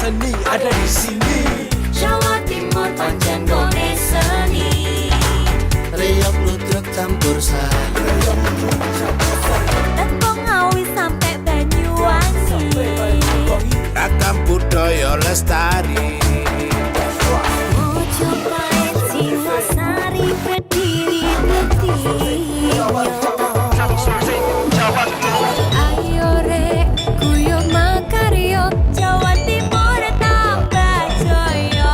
seni ada di sini. Jawa Timur pancen gone seni. Riok ludruk campur sari. Tembung Ngawi sampai Banyuwangi. Ragam budaya lestari. Mojopahit Singosari berdiri berdiri. Ayo rek guyub makaryo Jawa Timur tambah jaya.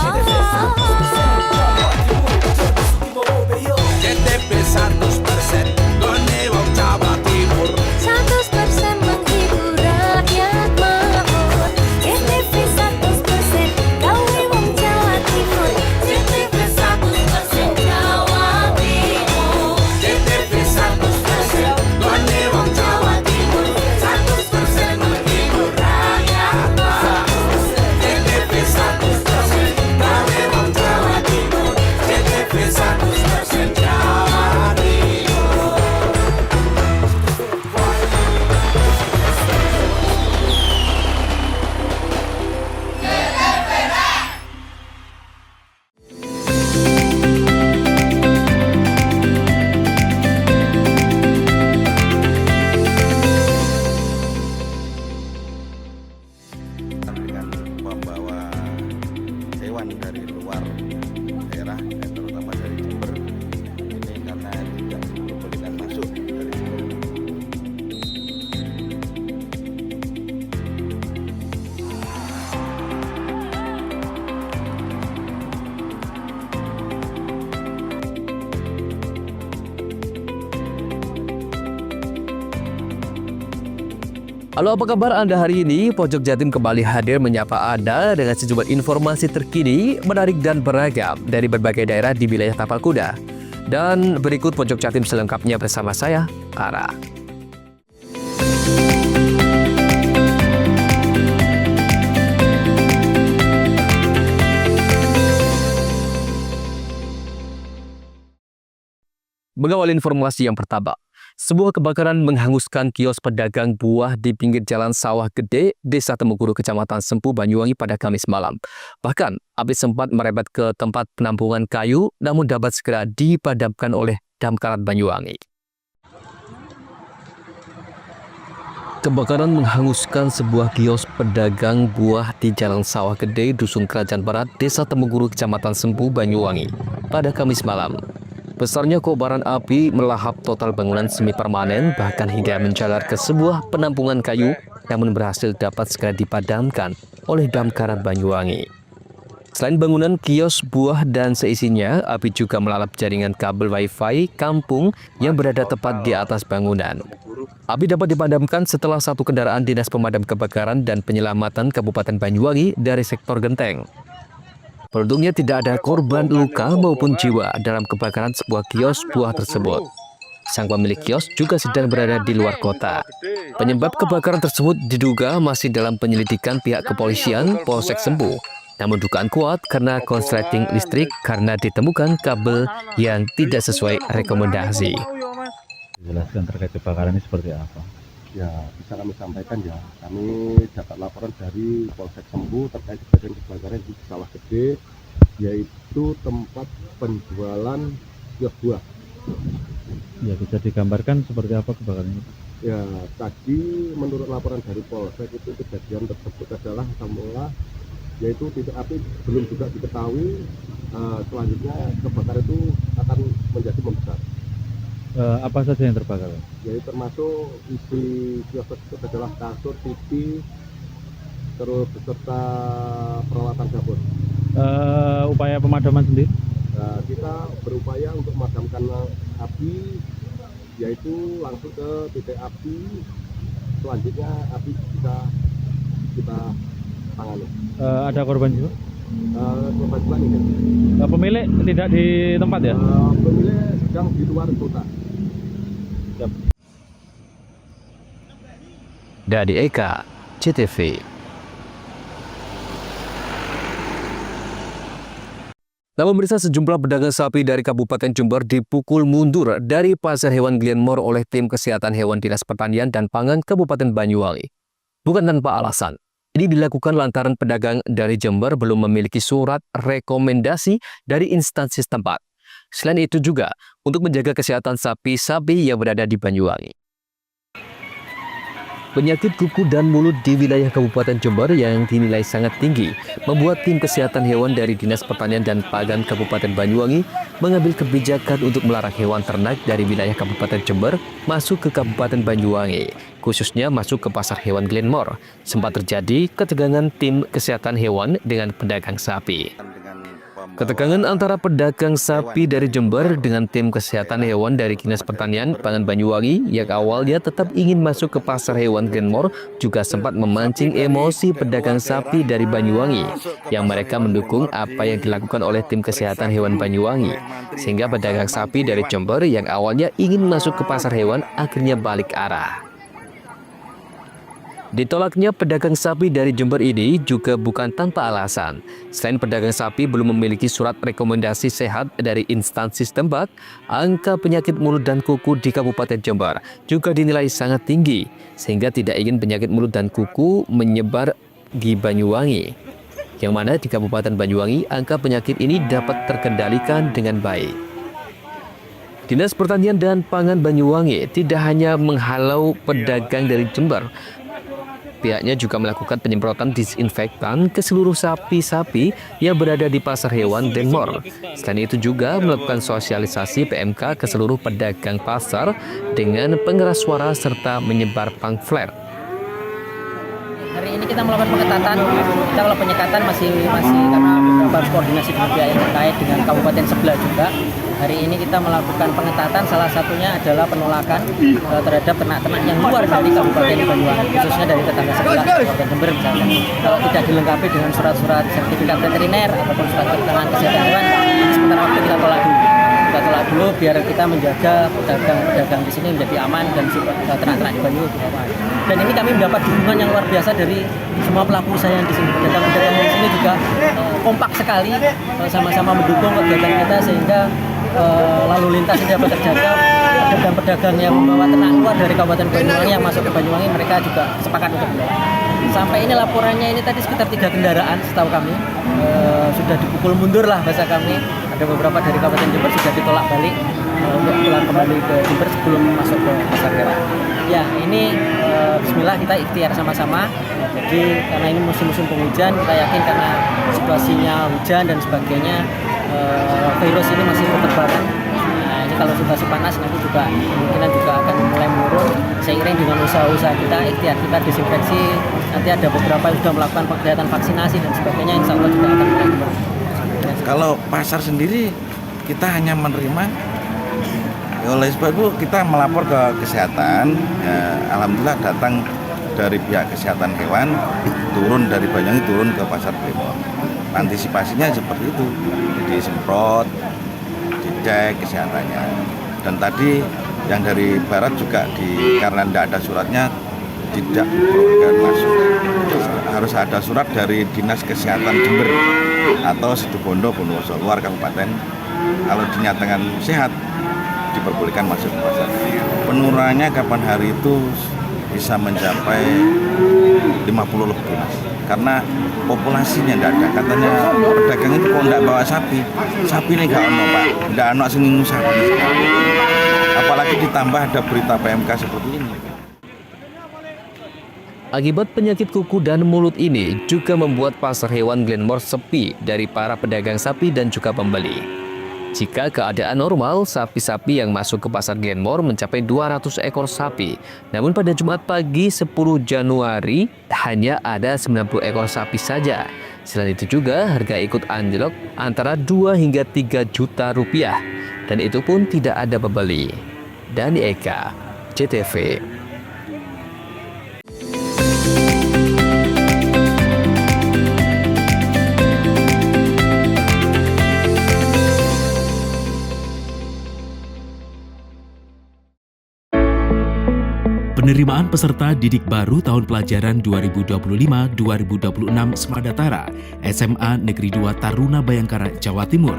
CTP 100% gone wong Jawa Timur. 100% menghibur rakyat makmur. CTV 100% gawe wong Jawa Timur. CTV 100% Jawa Timur. CTP 100% gone wong Jawa Timur. 100% menghibur rakyat makmur. CTP 100% gawe wong Jawa Timur. CTP 100% Jawa Timur. Dengan membawa hewan dari luar daerah dan terutama dari Jember ini karena tidak diperbolehkan masuk dari Jember. Halo, apa kabar Anda hari ini? Pojok Jatim kembali hadir menyapa Anda dengan sejumlah informasi terkini, menarik dan beragam dari berbagai daerah di wilayah Tapal Kuda. Dan berikut Pojok Jatim selengkapnya bersama saya, Ara. Mengawal informasi yang pertama. Sebuah kebakaran menghanguskan kios pedagang buah di pinggir Jalan Sawah Gede, Desa Temuguru, Kecamatan Sempu, Banyuwangi pada Kamis malam. Bahkan, api sempat merebet ke tempat penampungan kayu, namun dapat segera dipadamkan oleh Damkarat Banyuwangi. Kebakaran menghanguskan sebuah kios pedagang buah di Jalan Sawah Gede, Dusun Kerajaan Barat, Desa Temuguru, Kecamatan Sempu, Banyuwangi pada Kamis malam. Besarnya kobaran api melahap total bangunan semi permanen, bahkan hingga menjalar ke sebuah penampungan kayu, namun berhasil dapat segera dipadamkan oleh Damkarat Banyuwangi. Selain bangunan kios buah dan seisinya, api juga melalap jaringan kabel wifi kampung yang berada tepat di atas bangunan. Api dapat dipadamkan setelah satu kendaraan Dinas Pemadam Kebakaran dan Penyelamatan Kabupaten Banyuwangi dari sektor Genteng. Beruntungnya tidak ada korban luka maupun jiwa dalam kebakaran sebuah kios buah tersebut. Sang pemilik kios juga sedang berada di luar kota. Penyebab kebakaran tersebut diduga masih dalam penyelidikan pihak kepolisian Polsek Sempu. Namun dugaan kuat karena konsleting listrik karena ditemukan kabel yang tidak sesuai rekomendasi. Jelaskan terkait kebakaran ini seperti apa? Ya, bisa kami sampaikan ya, kami dapat laporan dari Polsek Sempu terkait kejadian kebakaran di Sawah Gede, yaitu tempat penjualan kios buah. Ya, bisa digambarkan seperti apa kebakaran ini? Ya, tadi menurut laporan dari Polsek itu kejadian tersebut adalah semula, yaitu titik api belum juga diketahui, selanjutnya kebakaran itu akan menjadi membesar. Apa saja yang terbakar? Yaitu termasuk isi kios tersebut adalah kasur, TV, terus beserta peralatan dapur. Upaya pemadaman sendiri? Nah, kita berupaya untuk memadamkan api, yaitu langsung ke titik api. Selanjutnya api bisa kita tangani. Ada korban jiwa? Korban jiwa ini. Pemilik tidak di tempat ya? Pemilik sedang di luar kota. Dari Eka, CTV. Namun pemirsa, sejumlah pedagang sapi dari Kabupaten Jember dipukul mundur dari pasar hewan Glenmore oleh tim kesehatan hewan Dinas Pertanian dan Pangan Kabupaten Banyuwangi. Bukan tanpa alasan. Ini Ini dilakukan lantaran pedagang dari Jember belum memiliki surat rekomendasi dari instansi setempat. Selain itu juga untuk menjaga kesehatan sapi-sapi yang berada di Banyuwangi. Penyakit kuku dan mulut di wilayah Kabupaten Jember yang dinilai sangat tinggi membuat tim kesehatan hewan dari Dinas Pertanian dan Pagan Kabupaten Banyuwangi mengambil kebijakan untuk melarang hewan ternak dari wilayah Kabupaten Jember masuk ke Kabupaten Banyuwangi, khususnya masuk ke pasar hewan Glenmore. Sempat terjadi ketegangan tim kesehatan hewan dengan pedagang sapi. Ketegangan antara pedagang sapi dari Jember dengan tim kesehatan hewan dari Dinas Pertanian Pangan Banyuwangi yang awalnya tetap ingin masuk ke pasar hewan Glenmore juga sempat memancing emosi pedagang sapi dari Banyuwangi yang mereka mendukung apa yang dilakukan oleh tim kesehatan hewan Banyuwangi, sehingga pedagang sapi dari Jember yang awalnya ingin masuk ke pasar hewan akhirnya balik arah. Ditolaknya pedagang sapi dari Jember ini juga bukan tanpa alasan. Selain pedagang sapi belum memiliki surat rekomendasi sehat dari instansi setempat, angka penyakit mulut dan kuku di Kabupaten Jember juga dinilai sangat tinggi, sehingga tidak ingin penyakit mulut dan kuku menyebar di Banyuwangi. Yang mana di Kabupaten Banyuwangi, angka penyakit ini dapat terkendalikan dengan baik. Dinas Pertanian dan Pangan Banyuwangi tidak hanya menghalau pedagang dari Jember, pihaknya juga melakukan penyemprotan disinfektan ke seluruh sapi-sapi yang berada di pasar hewan Glenmore. Selain itu juga melakukan sosialisasi PMK ke seluruh pedagang pasar dengan pengeras suara serta menyebar pamflet. Hari ini kita melakukan pengetatan. Kita kalau penyekatan masih karena beberapa harus koordinasi dengan pihak yang terkait dengan kabupaten sebelah juga. Hari ini kita melakukan pengetatan, salah satunya adalah penolakan terhadap ternak-ternak yang luar dari Kabupaten Banyuwangi, khususnya dari tetangga sebelah Kabupaten Jember misalnya. Kalau tidak dilengkapi dengan surat-surat sertifikat veteriner ataupun surat keterangan kesehatan hewan, sementara waktu kita tolak dulu. Kita tolak dulu biar kita menjaga pedagang-pedagang di sini menjadi aman dan ternak-ternak di Banyuwangi. Dan ini kami mendapat dukungan yang luar biasa dari semua pelaku usaha yang di sini. Pedagang-pedagang di sini juga kompak sekali, sama-sama mendukung kegiatan kita sehingga lalu lintas ini dapat terjaga. Pedagang-pedagang yang membawa ternak luar dari Kabupaten Banyuwangi yang masuk ke Banyuwangi, mereka juga sepakat untuk membawa. Sampai ini laporannya ini tadi sekitar 3 kendaraan setahu kami sudah dipukul mundur lah bahasa kami. Ada beberapa dari Kabupaten Jember sudah ditolak balik untuk pulang kembali ke Jember sebelum masuk ke pasar hewan. Ya ini bismillah kita ikhtiar sama-sama. Jadi karena ini musim-musim penghujan, kita yakin karena situasinya hujan dan sebagainya, virus ini masih bertebaran. Nah, ini kalau situasi panas nanti juga kemungkinan juga akan mulai menurun. Seiring dengan usaha-usaha kita, ikhtiar kita desinfeksi, nanti ada beberapa yang sudah melakukan kegiatan vaksinasi dan sebagainya, insya Allah juga akan mulai menurun. Kalau pasar sendiri kita hanya menerima, oleh sebab itu kita melapor ke kesehatan. Ya, alhamdulillah datang dari pihak kesehatan hewan, turun dari Banyuwangi turun ke pasar Glenmore. Antisipasinya seperti itu, disemprot, dicek kesehatannya. Dan tadi yang dari barat juga karena tidak ada suratnya tidak diperbolehkan masuk. Harus ada surat dari Dinas Kesehatan Jember atau Situbondo, Bondowoso, luar kabupaten. Kalau dinyatakan sehat, diperbolehkan masuk ke pasar. Penurunannya kapan hari itu bisa mencapai 50 lebih, Mas. Karena populasinya tidak ada. Katanya pedagang itu kok tidak bawa sapi ini nggak ono, Pak. Tidak ono sing sapi. Apalagi ditambah ada berita PMK seperti ini. Akibat penyakit kuku dan mulut ini juga membuat pasar hewan Glenmore sepi dari para pedagang sapi dan juga pembeli. Jika keadaan normal, sapi-sapi yang masuk ke pasar Glenmore mencapai 200 ekor sapi. Namun pada Jumat pagi 10 Januari hanya ada 90 ekor sapi saja. Selain itu juga harga ikut anjlok antara 2 hingga 3 juta rupiah. Dan itu pun tidak ada pembeli. Dani Eka, CTV. Penerimaan peserta didik baru tahun pelajaran 2025-2026 Semadatara SMA Negeri 2 Taruna Bayangkara, Jawa Timur.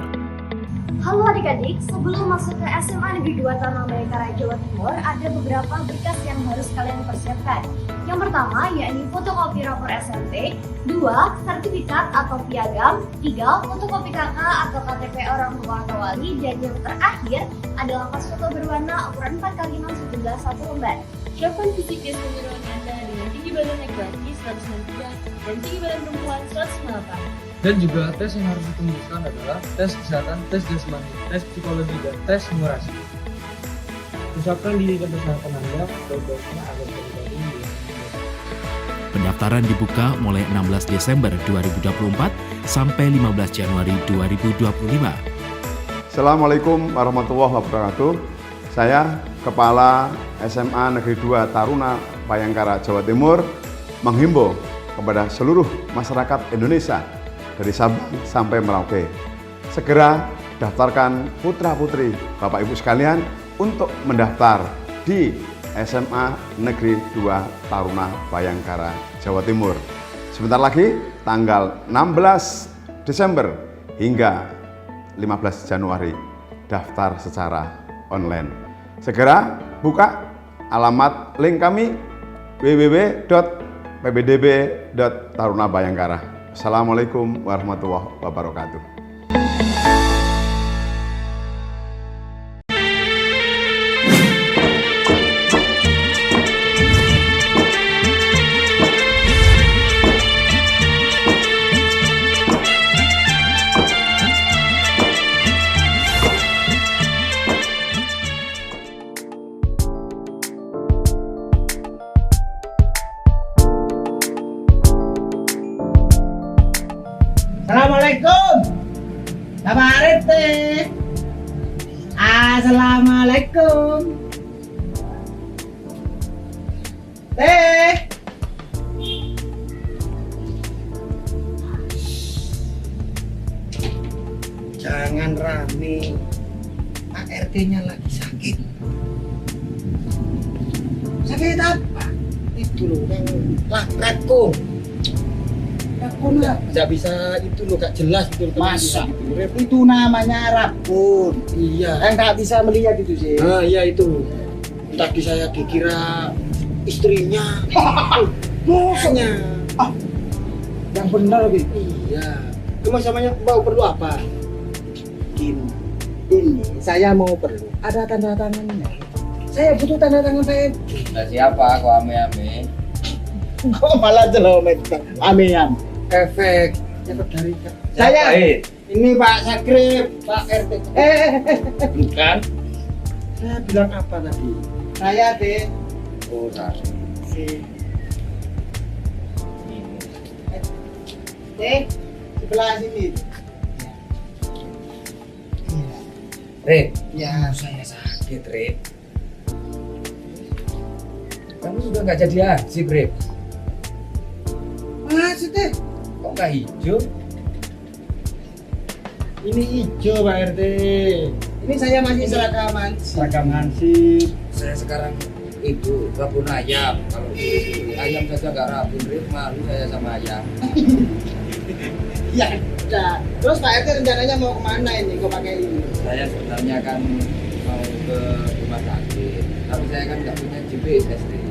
Halo adik-adik, sebelum masuk ke SMA Negeri 2 Taruna Bayangkara, Jawa Timur, ada beberapa berkas yang harus kalian persiapkan. Yang pertama, yakni fotokopi rapor SMP, 2. Sertifikat atau piagam, 3. Fotokopi KK atau KTP orang tua atau wali, dan yang terakhir adalah pas foto berwarna ukuran 4x6 sejumlah 1 lembar. Siapkan fisik dan kejuruan Anda dengan tinggi badan laki-laki 193 dan tinggi badan perempuan 198. Dan juga tes yang harus ditembuskan adalah tes kesehatan, tes jasmani, tes psikologi, dan tes numерasi. Usahakan diri dan kesehatan Anda baik-baiknya agar pribadi. Pendaftaran dibuka mulai 16 Desember 2024 sampai 15 Januari 2025. Assalamualaikum warahmatullahi wabarakatuh. Saya Kepala SMA Negeri 2 Taruna Bayangkara, Jawa Timur menghimbau kepada seluruh masyarakat Indonesia dari Sabang sampai Merauke, segera daftarkan putra-putri Bapak Ibu sekalian untuk mendaftar di SMA Negeri 2 Taruna Bayangkara, Jawa Timur. Sebentar lagi tanggal 16 Desember hingga 15 Januari daftar secara online. Segera buka alamat link kami www.pbdb.tarunabayangkara. Assalamualaikum warahmatullahi wabarakatuh. Assalamualaikum, Bapak RT. Assalamualaikum. Jangan rame, Pak RT-nya lagi sakit. Sakit apa? Itu loh, yang rakun. Nggak bisa itu loh, gak jelas itu. Masa? Itu namanya rakun. Iya. Nggak bisa melihat itu sih. Nah iya itu. Tadi saya dikira istrinya. Bosnya. Yang benar gitu. Iya. Cuma samanya mau perlu apa? Ini saya mau perlu. Ada tanda tangannya. Saya butuh tanda tangan saya. Nah, siapa kok ame-ame? Kok malah jelomet ame-ame? Efek dari saya. Ini Pak Sakrip, Pak RT. Bukan. Saya bilang apa tadi? Saya deh. Oh, saya. Sebelah sini. Rip, Ya, saya sakit, Rip. Kamu sudah nggak jadi haji, Rip. maksudnya Kok nggak hijau? ini hijau Pak RT. Ini saya masih seragam hansip. Saya sekarang itu rabun ayam. Kalau ayam saja nggak rabun, Rip, malu saya sama ayam. Ya udah. Terus Pak RT rencananya mau kemana ini kok pakai ini? Saya sebenarnya kan mau ke rumah sakit, tapi saya kan nggak punya GPS, Rip.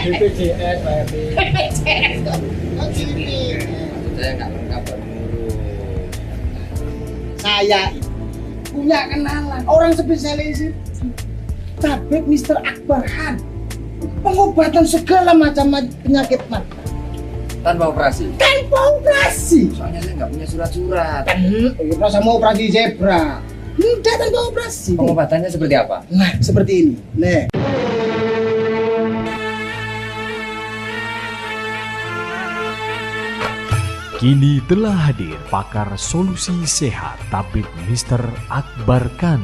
BPJS Pak RT. Oh gini. Maksud saya nggak lengkap dan ngurus. Saya ini punya kenalan orang spesialis itu, Tabib Mr. Akbar Khan, pengobatan segala macam penyakit mata Tanpa operasi. tanpa operasi. Soalnya saya nggak punya surat-surat. Kita sama operasi zebra. Enggak tanpa operasi. Pengobatannya seperti apa? Nah, seperti ini. Nih. Kini telah hadir pakar solusi sehat Tabib Mr. Akbar Khan.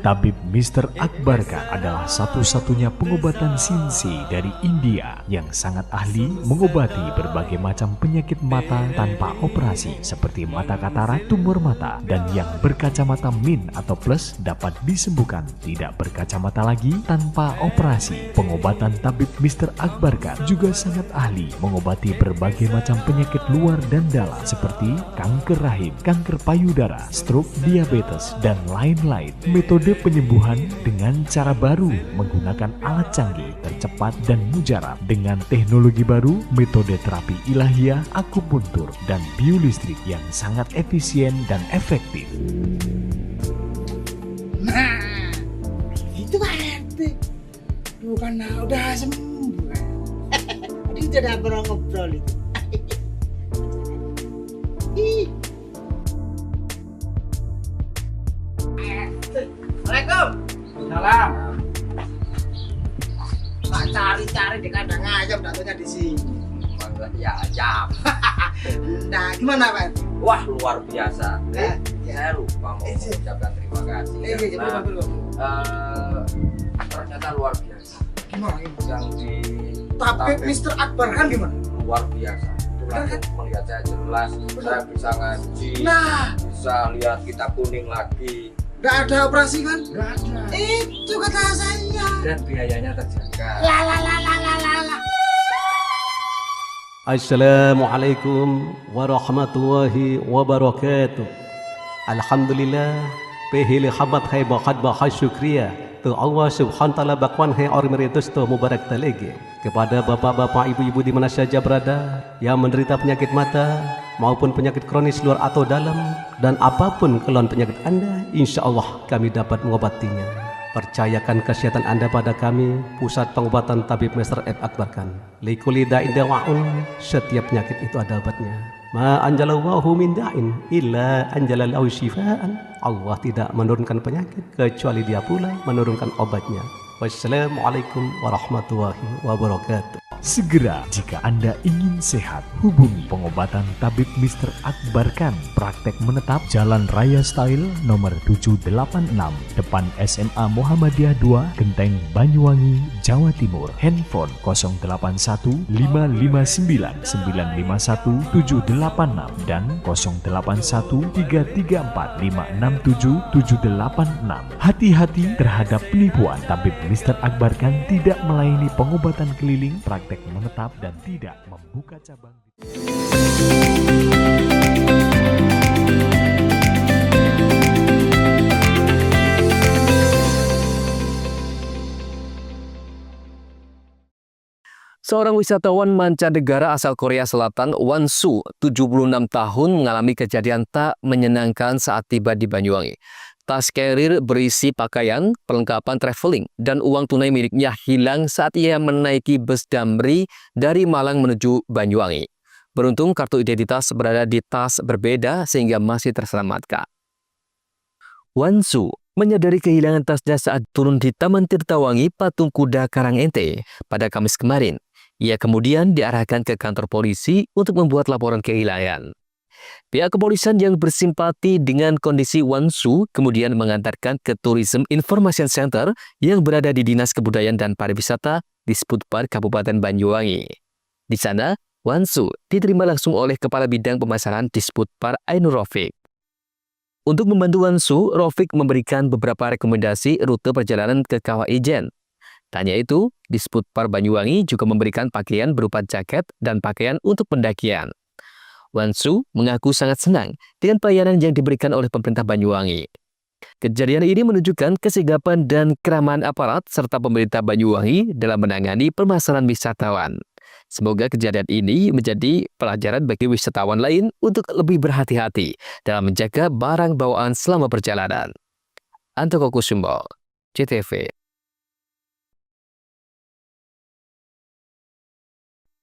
Tabib Mr. Akbarkan adalah satu-satunya pengobatan Sinsi dari India yang sangat ahli mengobati berbagai macam penyakit mata tanpa operasi seperti mata katarak, tumor mata, dan yang berkacamata min atau plus dapat disembuhkan tidak berkacamata lagi tanpa operasi. Pengobatan Tabib Mr. Akbarkan juga sangat ahli mengobati berbagai macam penyakit luar dan dalam seperti kanker rahim, kanker payudara, stroke, diabetes, dan lain-lain. Metode penyembuhan dengan cara baru menggunakan alat canggih, tercepat, dan mujarab dengan teknologi baru, metode terapi ilahiyah, akupuntur, dan biolistrik yang sangat efisien dan efektif. Nah, itu berarti bukan udah sembuh. Ini tidak pernah ngobrol itu. Assalamualaikum. Salam. Tak cari-cari di kandang ayam, datunya di sini. Ya, ayam. Nah, gimana Pak? Wah, luar biasa. Saya lupa mau mengucapkan terima kasih. Ternyata luar biasa. Gimana? Yang di Tapi Mr. Akbarkan gimana? luar biasa. Melihat saya jelas, saya bisa ngaji, bisa lihat kitab kuning lagi. Nggak ada operasi kan? Nggak ada. Itu kata saya. Dan biayanya terjaga. La. Assalamualaikum warahmatullahi wabarakatuh. Alhamdulillah, pehili habat hai bahat bahas syukriya. Tu Allah subhanahu wa ta'ala bakwan hai ormeritus tu mubarak talege. Kepada bapak-bapak, ibu-ibu di mana saja berada yang menderita penyakit mata maupun penyakit kronis luar atau dalam, dan apapun keluhan penyakit Anda, insya Allah kami dapat mengobatinya. Percayakan kesehatan Anda pada kami, Pusat Pengobatan Tabib Mr. Akbarkan. Likuli da'in dawa'un, setiap penyakit itu ada obatnya. Ma anjalallahu min da'in illa anjalallahu syifaan. Allah tidak menurunkan penyakit kecuali Dia pula menurunkan obatnya. Wassalamualaikum warahmatullahi wabarakatuh. Segera jika Anda ingin sehat, hubungi pengobatan Tabib Mr. Akbarkan. Praktek menetap Jalan Raya Style nomor 786, depan SMA Muhammadiyah 2, Genteng, Banyuwangi, Jawa Timur. Handphone 081 559 951 786 dan 081 334 567 786. Hati-hati terhadap penipuan. Tabib Mr. Akbarkan tidak melayani pengobatan keliling, praktek menetap, dan tidak membuka cabang. Seorang wisatawan mancanegara asal Korea Selatan, Won-soo, 76 tahun, mengalami kejadian tak menyenangkan saat tiba di Banyuwangi. Tas carrier berisi pakaian, perlengkapan traveling, dan uang tunai miliknya hilang saat ia menaiki bus Damri dari Malang menuju Banyuwangi. Beruntung kartu identitas berada di tas berbeda sehingga masih terselamatkan. Won-soo menyadari kehilangan tasnya saat turun di Taman Tirtawangi, Patung Kuda Karangente pada Kamis kemarin. Ia kemudian diarahkan ke kantor polisi untuk membuat laporan kehilangan. Pihak kepolisian yang bersimpati dengan kondisi Won-soo kemudian mengantarkan ke Tourism Information Center yang berada di Dinas Kebudayaan dan Pariwisata di Sputpar Kabupaten Banyuwangi. Di sana, Won-soo diterima langsung oleh Kepala Bidang Pemasaran di Sputpar, Ainur Rafiq. Untuk membantu Won-soo, Rafiq memberikan beberapa rekomendasi rute perjalanan ke Kawah Ijen. Tanya itu, di Sputpar Banyuwangi juga memberikan pakaian berupa jaket dan pakaian untuk pendakian. Won-soo mengaku sangat senang dengan pelayanan yang diberikan oleh pemerintah Banyuwangi. Kejadian ini menunjukkan kesigapan dan keramahan aparat serta pemerintah Banyuwangi dalam menangani permasalahan wisatawan. Semoga kejadian ini menjadi pelajaran bagi wisatawan lain untuk lebih berhati-hati dalam menjaga barang bawaan selama perjalanan. Antoko Kusumbo, CTV.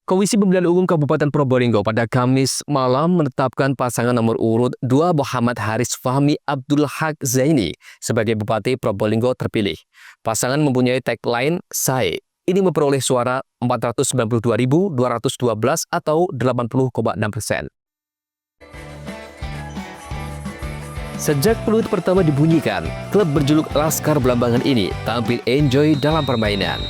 Komisi Pemilihan Umum Kabupaten Probolinggo pada Kamis malam menetapkan pasangan nomor urut 2 Muhammad Haris Fahmi Abdul Haq Zaini sebagai Bupati Probolinggo terpilih. Pasangan mempunyai tagline SAE. Ini memperoleh suara 492.212 atau 80,6%. Sejak peluit pertama dibunyikan, klub berjuluk Laskar Belambangan ini tampil enjoy dalam permainan.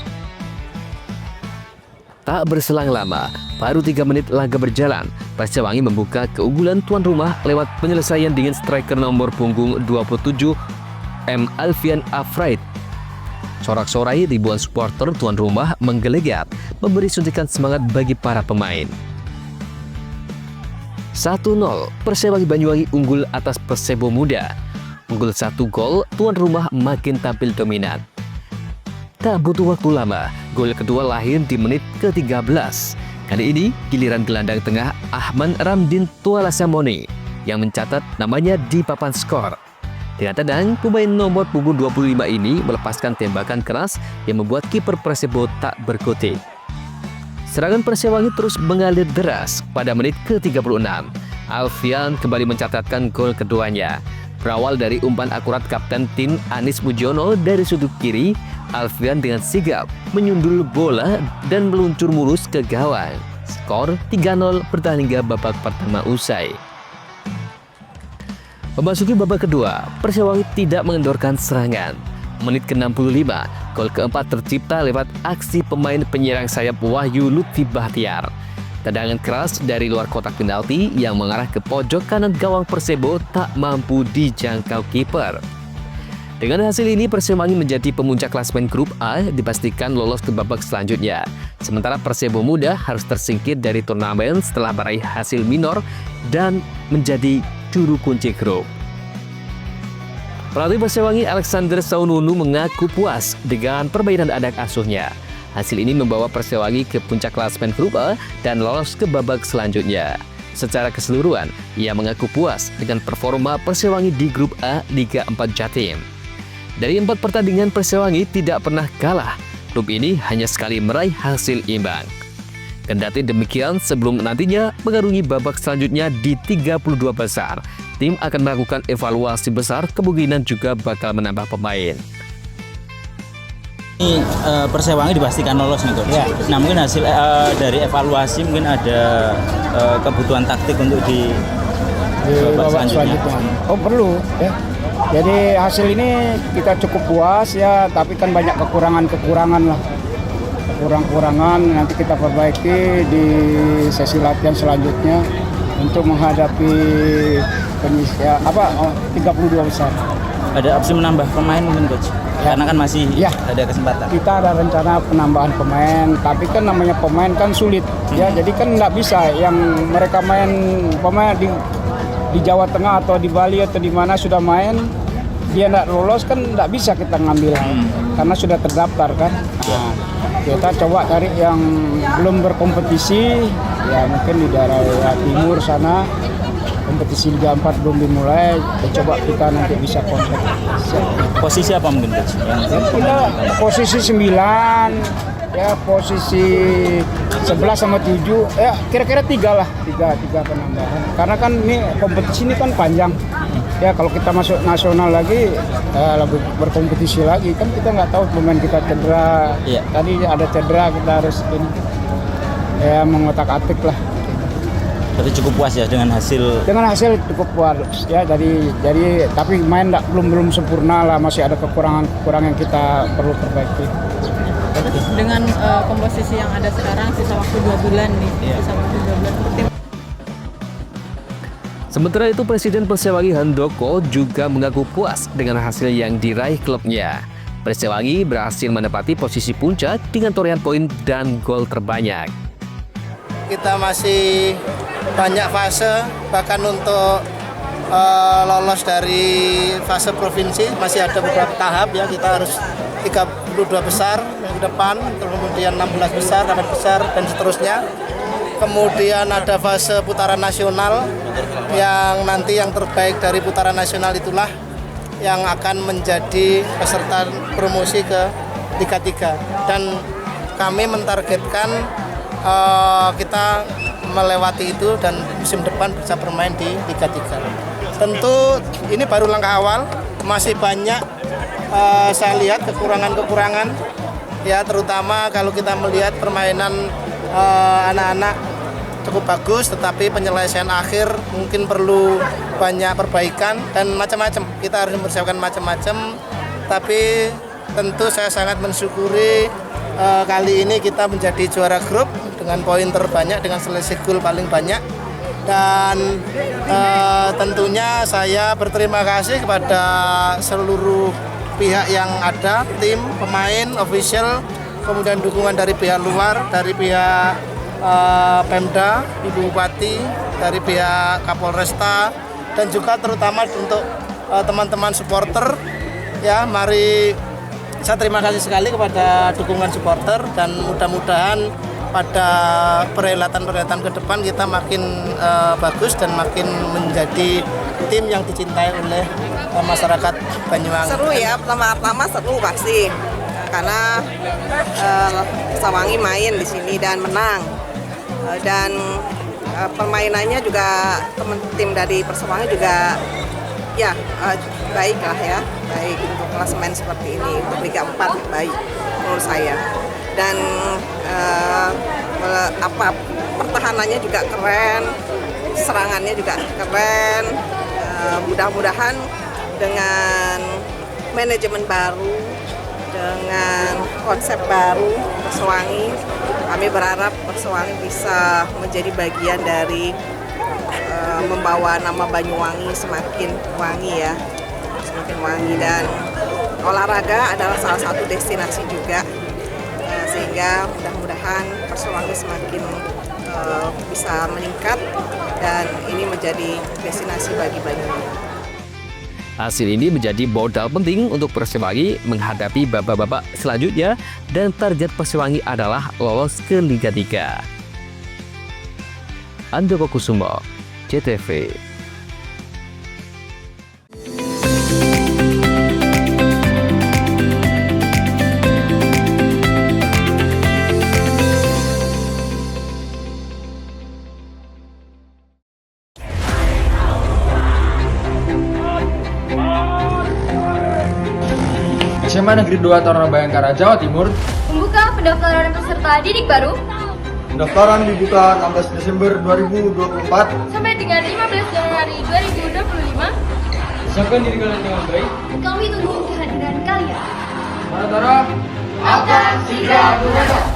Tak berselang lama, baru 3 menit laga berjalan, Persewangi membuka keunggulan tuan rumah lewat penyelesaian dengan striker nomor punggung 27 M. Alfian Afraid. Sorak-sorai ribuan supporter tuan rumah menggelegar, memberi suntikan semangat bagi para pemain. 1-0, Persewangi Banyuwangi unggul atas Persebo Muda. Unggul 1 gol, tuan rumah makin tampil dominan. Tak butuh waktu lama, gol kedua lahir di menit ke-13. Kali ini, giliran gelandang tengah Ahman Ramdin Tualasamoni yang mencatat namanya di papan skor. Dengan tenang, pemain nomor punggung 25 ini melepaskan tembakan keras yang membuat kiper Persebo tak berkutik. Serangan Persewangi terus mengalir deras. Pada menit ke-36, Alfian kembali mencatatkan gol keduanya. Berawal dari umpan akurat kapten tim Anis Mujiono dari sudut kiri, Alfian dengan sigap menyundul bola dan meluncur mulus ke gawang. Skor 3-0 bertahan hingga babak pertama usai. Memasuki babak kedua, Persewangi tidak mengendorkan serangan. Menit ke-65, gol keempat tercipta lewat aksi pemain penyerang sayap Wahyu Lutfi Bahtiar. Tendangan keras dari luar kotak penalti yang mengarah ke pojok kanan gawang Persebo tak mampu dijangkau kiper. Dengan hasil ini, Persewangi menjadi pemuncak klasemen grup A, dipastikan lolos ke babak selanjutnya. Sementara Persebo Muda harus tersingkir dari turnamen setelah meraih hasil minor dan menjadi juru kunci grup. Pelatih Persewangi Alexander Saununu mengaku puas dengan permainan anak asuhnya. Hasil ini membawa Persewangi ke puncak klasemen grup A dan lolos ke babak selanjutnya. Secara keseluruhan, ia mengaku puas dengan performa Persewangi di grup A Liga 4 Jatim. Dari 4 pertandingan, Persewangi tidak pernah kalah. Klub ini hanya sekali meraih hasil imbang. Kendati demikian, sebelum nantinya mengarungi babak selanjutnya di 32 besar, tim akan melakukan evaluasi besar, kemungkinan juga bakal menambah pemain. Ini Persewangi dipastikan lolos nih, Coach. Ya. Nah, mungkin hasil dari evaluasi mungkin ada kebutuhan taktik untuk di babak selanjutnya. Oh, perlu ya. Jadi hasil ini kita cukup puas ya, tapi kan banyak kekurangan lah. Kekurangan nanti kita perbaiki di sesi latihan selanjutnya untuk menghadapi 32 besar. Ada opsi menambah pemain mungkin, Coach? Ya. Karena kan masih ada kesempatan. Kita ada rencana penambahan pemain, tapi kan namanya pemain kan sulit ya. Jadi kan nggak bisa yang mereka main pemain di Jawa Tengah atau di Bali atau di mana sudah main, dia nggak lolos kan nggak bisa kita ngambil karena sudah terdaftar kan. Nah, kita coba cari yang belum berkompetisi ya, mungkin di daerah timur sana kompetisi Liga 4 belum dimulai, coba kita nanti bisa kontak. Posisi apa mungkin, Coach? Kita posisi 9 ya, posisi 11 sama 7 ya, kira-kira 3 lah, 3 penambahan karena kan ini kompetisi ini kan panjang ya. Kalau kita masuk nasional lagi lebih berkompetisi lagi kan, kita nggak tahu pemain kita cedera. Tadi ada cedera, kita harus ini ya mengotak-atik lah. Berarti cukup puas ya dengan hasil? Dengan hasil cukup puas ya. Jadi tapi main belum sempurna lah, masih ada kekurangan yang kita perlu perbaiki. Dengan komposisi yang ada sekarang, sisa waktu 2 bulan nih, sisa waktu 2 bulan tim. Sementara itu, Presiden Persewangi Handoko juga mengaku puas dengan hasil yang diraih klubnya. Persewangi berhasil menempati posisi puncak dengan torehan poin dan gol terbanyak. Kita masih banyak fase, bahkan untuk lolos dari fase provinsi masih ada beberapa tahap ya. Kita harus 32 besar yang ke depan, kemudian 16 besar, 8 besar dan seterusnya. Kemudian ada fase putaran nasional yang nanti yang terbaik dari putaran nasional itulah yang akan menjadi peserta promosi ke Liga 3. Dan kami mentargetkan kita melewati itu dan musim depan bisa bermain di Liga 3. Tentu ini baru langkah awal, masih banyak saya lihat kekurangan ya, terutama kalau kita melihat permainan anak-anak cukup bagus, tetapi penyelesaian akhir mungkin perlu banyak perbaikan dan macam-macam. Kita harus mempersiapkan macam-macam, tapi tentu saya sangat mensyukuri kali ini kita menjadi juara grup dengan poin terbanyak, dengan selisih gol paling banyak. Dan tentunya saya berterima kasih kepada seluruh pihak yang ada, tim, pemain, official, kemudian dukungan dari pihak luar, dari pihak Pemda, Ibu Bupati, dari pihak Kapolresta, dan juga terutama untuk teman-teman supporter. Ya, mari saya terima kasih sekali kepada dukungan supporter dan mudah-mudahan pada perhelatan-perhelatan ke depan kita makin bagus dan makin menjadi tim yang dicintai oleh masyarakat Banyuwangi. Seru ya, pertama-tama seru pasti karena Sawangi main di sini dan menang dan permainannya juga tim dari Persawangi juga ya baik lah ya, baik untuk klasemen seperti ini, untuk Liga 4 baik menurut saya. Dan pertahanannya juga keren, serangannya juga keren. Mudah-mudahan dengan manajemen baru, dengan konsep baru Persawangi, kami berharap Persawangi bisa menjadi bagian dari membawa nama Banyuwangi semakin wangi ya, semakin wangi. Dan olahraga adalah salah satu destinasi juga, sehingga mudah-mudahan Persawangi semakin bisa meningkat dan ini menjadi destinasi bagi Banyuwangi. Hasil ini menjadi modal penting untuk Persawangi menghadapi babak-babak selanjutnya dan target Persawangi adalah lolos ke Liga 3. Andoko Kusumo, CTV. SMA Negeri 2 Taruna Bayangkara, Jawa Timur Membuka pendaftaran peserta didik baru Pendaftaran dibuka 16 Desember 2024 sampai dengan 15 Januari 2025. Siapkan diri kalian dengan baik. Kami tunggu kehadiran kalian. Manatara akan segera berangkat.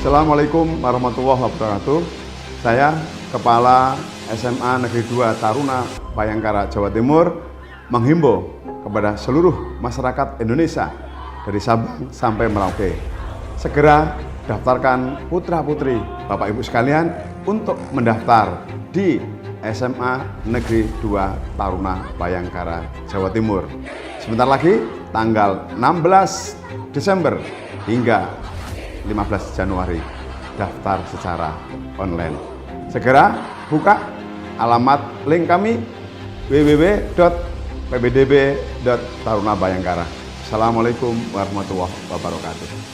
Assalamualaikum warahmatullahi wabarakatuh. Saya Kepala SMA Negeri 2 Taruna Bayangkara, Jawa Timur menghimbau kepada seluruh masyarakat Indonesia dari Sabang sampai Merauke, segera daftarkan putra-putri Bapak Ibu sekalian untuk mendaftar di SMA Negeri 2 Taruna Bayangkara, Jawa Timur. Sebentar lagi tanggal 16 Desember hingga 15 Januari daftar secara online. Segera buka alamat link kami www.pbdb.tarunabayangkara. Assalamualaikum warahmatullahi wabarakatuh.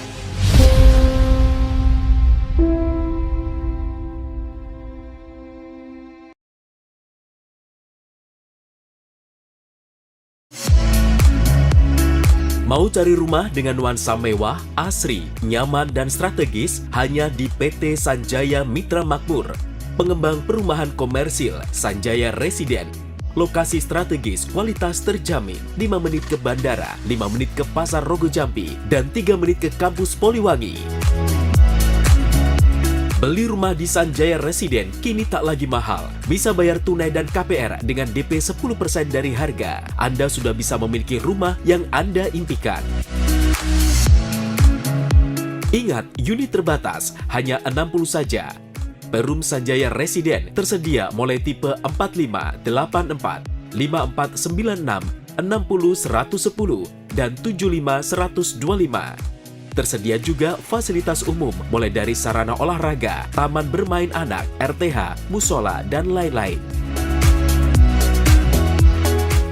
Mau cari rumah dengan nuansa mewah, asri, nyaman, dan strategis hanya di PT Sanjaya Mitra Makmur. Pengembang perumahan komersil Sanjaya Residen. Lokasi strategis, kualitas terjamin. 5 menit ke bandara, 5 menit ke Pasar Rogo Jampi, dan 3 menit ke kampus Poliwangi. Beli rumah di Sanjaya Residen kini tak lagi mahal. Bisa bayar tunai dan KPR dengan DP 10% dari harga. Anda sudah bisa memiliki rumah yang Anda impikan. Ingat, unit terbatas, hanya 60 saja. Perum Sanjaya Residen tersedia mulai tipe 45, 84, 5496, 60 110, dan 75 125. Tersedia juga fasilitas umum mulai dari sarana olahraga, taman bermain anak, RTH, musola, dan lain-lain.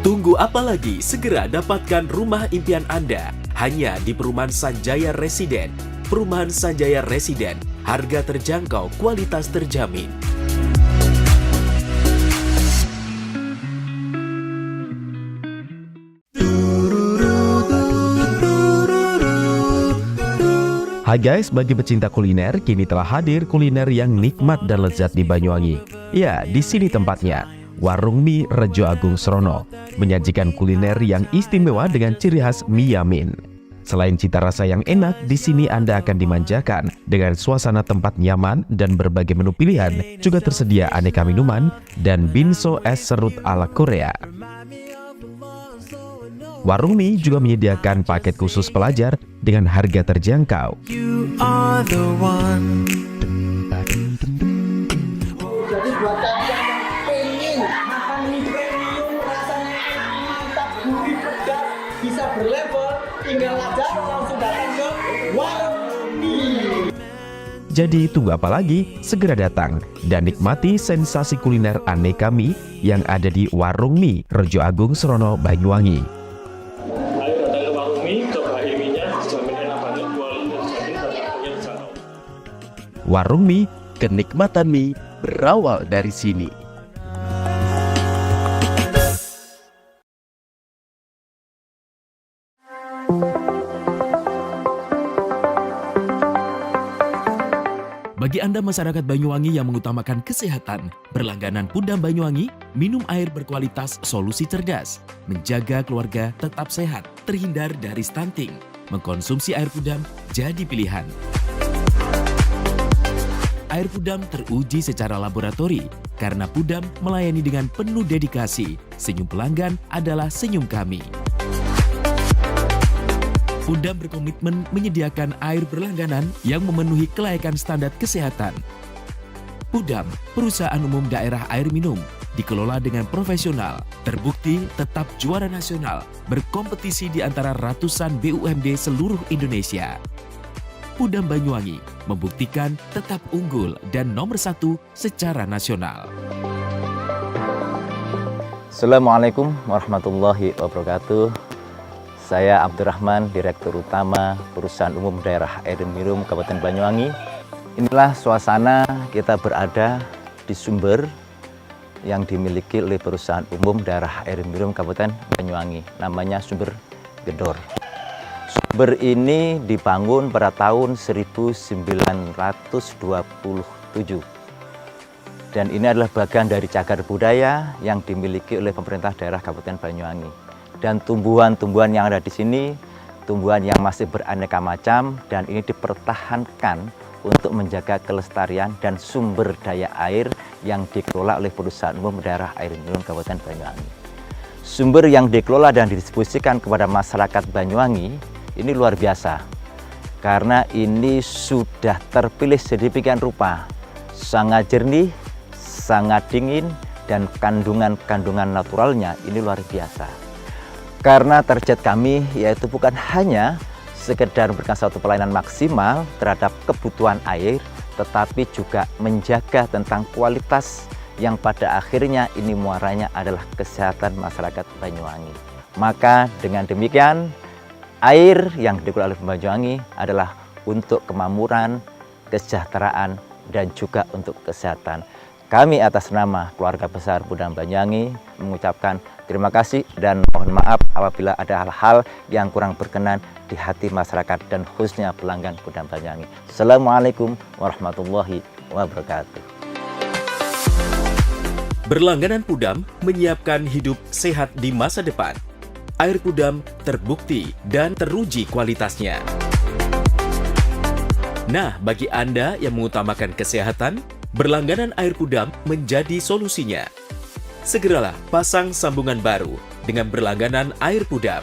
Tunggu apa lagi? Segera dapatkan rumah impian Anda hanya di Perumahan Sanjaya Residen. Perumahan Sanjaya Residen, harga terjangkau, kualitas terjamin. Hai guys, bagi pecinta kuliner, kini telah hadir kuliner yang nikmat dan lezat di Banyuwangi. Ya, di sini tempatnya. Warung Mie Rejo Agung Srono menyajikan kuliner yang istimewa dengan ciri khas mie yamin. Selain cita rasa yang enak, di sini Anda akan dimanjakan dengan suasana tempat nyaman dan berbagai menu pilihan. Juga tersedia aneka minuman dan binso es serut ala Korea. Warung Mie juga menyediakan paket khusus pelajar dengan harga terjangkau. Jadi buat kalian yang pengen makan mie premium rasanya mantap, gurih, pedas, bisa berlevel, tinggal aja langsung datang ke Warung Mie. Jadi tunggu apa lagi? Segera datang dan nikmati sensasi kuliner aneka mie yang ada di Warung Mie Rejo Agung Srono, Banyuwangi. Warung Mie, kenikmatan mie berawal dari sini. Bagi Anda masyarakat Banyuwangi yang mengutamakan kesehatan, berlangganan Pudam Banyuwangi, minum air berkualitas solusi cerdas, menjaga keluarga tetap sehat, terhindar dari stunting. Mengkonsumsi air Pudam jadi pilihan. Air Pudam teruji secara laboratori karena Pudam melayani dengan penuh dedikasi. Senyum pelanggan adalah senyum kami. Pudam berkomitmen menyediakan air berlangganan yang memenuhi kelayakan standar kesehatan. Pudam, perusahaan umum daerah air minum, dikelola dengan profesional, terbukti tetap juara nasional, berkompetisi di antara ratusan BUMD seluruh Indonesia. Pudam Banyuwangi membuktikan tetap unggul dan nomor 1 secara nasional. Assalamualaikum warahmatullahi wabarakatuh. Saya Abdurrahman, Direktur Utama Perusahaan Umum Daerah Air Minum Kabupaten Banyuwangi. Inilah suasana kita berada di sumber yang dimiliki oleh Perusahaan Umum Daerah Air Minum Kabupaten Banyuwangi. Namanya Sumber Gedor. Sumber ini dibangun pada tahun 1927 dan ini adalah bagian dari cagar budaya yang dimiliki oleh pemerintah daerah Kabupaten Banyuwangi. Dan tumbuhan-tumbuhan yang ada di sini, tumbuhan yang masih beraneka macam dan ini dipertahankan untuk menjaga kelestarian dan sumber daya air yang dikelola oleh Perusahaan Umum Daerah Air Minum Kabupaten Banyuwangi. Sumber yang dikelola dan didistribusikan kepada masyarakat Banyuwangi ini luar biasa, karena ini sudah terpilih sedemikian rupa, sangat jernih, sangat dingin, dan kandungan-kandungan naturalnya ini luar biasa. Karena target kami yaitu bukan hanya sekedar memberikan suatu pelayanan maksimal terhadap kebutuhan air, tetapi juga menjaga tentang kualitas yang pada akhirnya ini muaranya adalah kesehatan masyarakat Banyuwangi. Maka dengan demikian, air yang dikelola oleh Banyuwangi adalah untuk kemakmuran, kesejahteraan, dan juga untuk kesehatan. Kami atas nama keluarga besar Pudam Banyuwangi mengucapkan terima kasih dan mohon maaf apabila ada hal-hal yang kurang berkenan di hati masyarakat dan khususnya pelanggan Pudam Banyuwangi. Assalamualaikum warahmatullahi wabarakatuh. Berlangganan Pudam menyiapkan hidup sehat di masa depan. Air Pudam terbukti dan teruji kualitasnya. Nah, bagi Anda yang mengutamakan kesehatan, berlangganan air Pudam menjadi solusinya. Segeralah pasang sambungan baru dengan berlangganan air Pudam.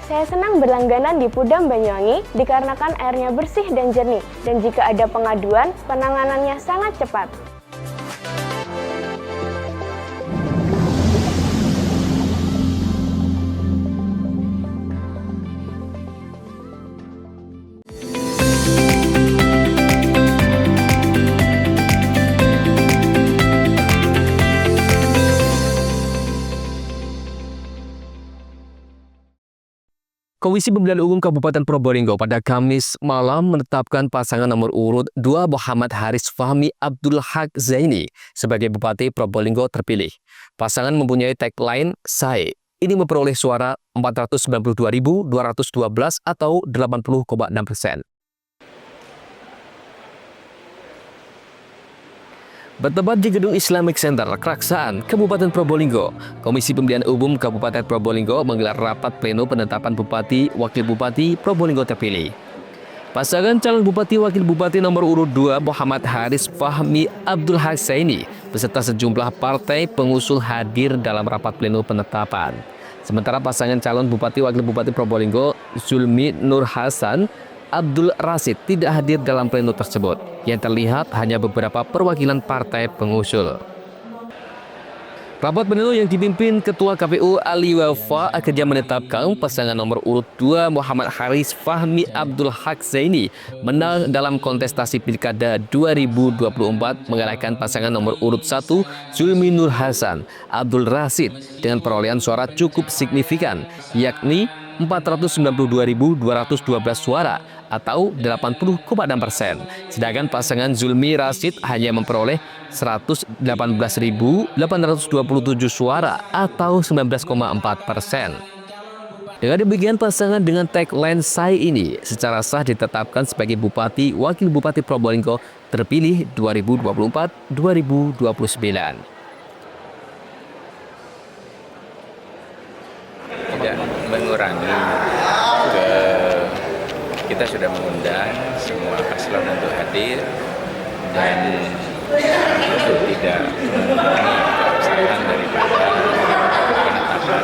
Saya senang berlangganan di Pudam Banyuwangi dikarenakan airnya bersih dan jernih, dan jika ada pengaduan, penanganannya sangat cepat. Komisi Pemilihan Umum Kabupaten Probolinggo pada Kamis malam menetapkan pasangan nomor urut 2 Muhammad Haris Fahmi Abdul Haq Zaini sebagai Bupati Probolinggo terpilih. Pasangan mempunyai tagline "Sae, ini memperoleh suara 492.212 atau 80,6%. Bertempat di Gedung Islamic Center, Keraksaan, Kabupaten Probolinggo, Komisi Pemilihan Umum Kabupaten Probolinggo menggelar rapat pleno penetapan Bupati Wakil Bupati Probolinggo terpilih. Pasangan calon Bupati Wakil Bupati nomor urut 2 Muhammad Haris Fahmi Abdul Hasaini beserta sejumlah partai pengusul hadir dalam rapat pleno penetapan. Sementara pasangan calon Bupati Wakil Bupati Probolinggo Zulmi Nur Hasan Abdul Rasid tidak hadir dalam pleno tersebut. Yang terlihat hanya beberapa perwakilan partai pengusul. Rapat pleno yang dipimpin Ketua KPU Ali Wafa akhirnya menetapkan pasangan nomor urut 2 Muhammad Haris Fahmi Abdul Hasaini menang dalam kontestasi Pilkada 2024 mengalahkan pasangan nomor urut 1 Zulmi Nur Hasan Abdul Rasid dengan perolehan suara cukup signifikan, yakni 492.212 suara atau 80,6%. Sedangkan pasangan Zulmi Rasid hanya memperoleh 118.827 suara atau 19,4%. Dengan demikian, pasangan dengan tagline "Saya ini" secara sah ditetapkan sebagai Bupati Wakil Bupati Probolinggo terpilih 2024-2029. Tidak mengurangi kita sudah mengundang semua paslon untuk hadir dan untuk tidak mengurangi keabsahan daripada penetapan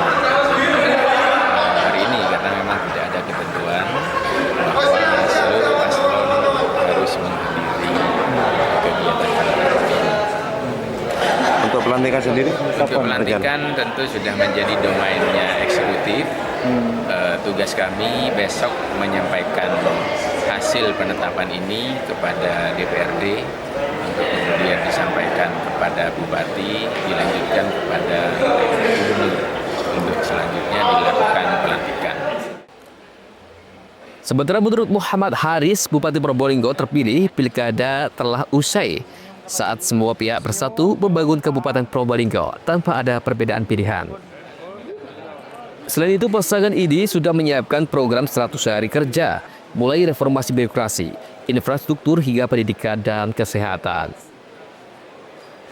hari ini, karena memang tidak ada ketentuan bahwa seluruh paslon harus menghadiri kegiatan ini. Untuk pelantikan sendiri? Untuk pelantikan tentu sudah menjadi domainnya eksekutif. Tugas kami besok menyampaikan hasil penetapan ini kepada DPRD untuk kemudian disampaikan kepada Bupati, dilanjutkan kepada Gubernur untuk selanjutnya dilakukan pelantikan. Sementara menurut Muhammad Haris, Bupati Probolinggo terpilih, pilkada telah usai saat semua pihak bersatu membangun Kabupaten Probolinggo tanpa ada perbedaan pilihan. Selain itu, pasangan ini sudah menyiapkan program 100 hari kerja, mulai reformasi birokrasi, infrastruktur hingga pendidikan dan kesehatan.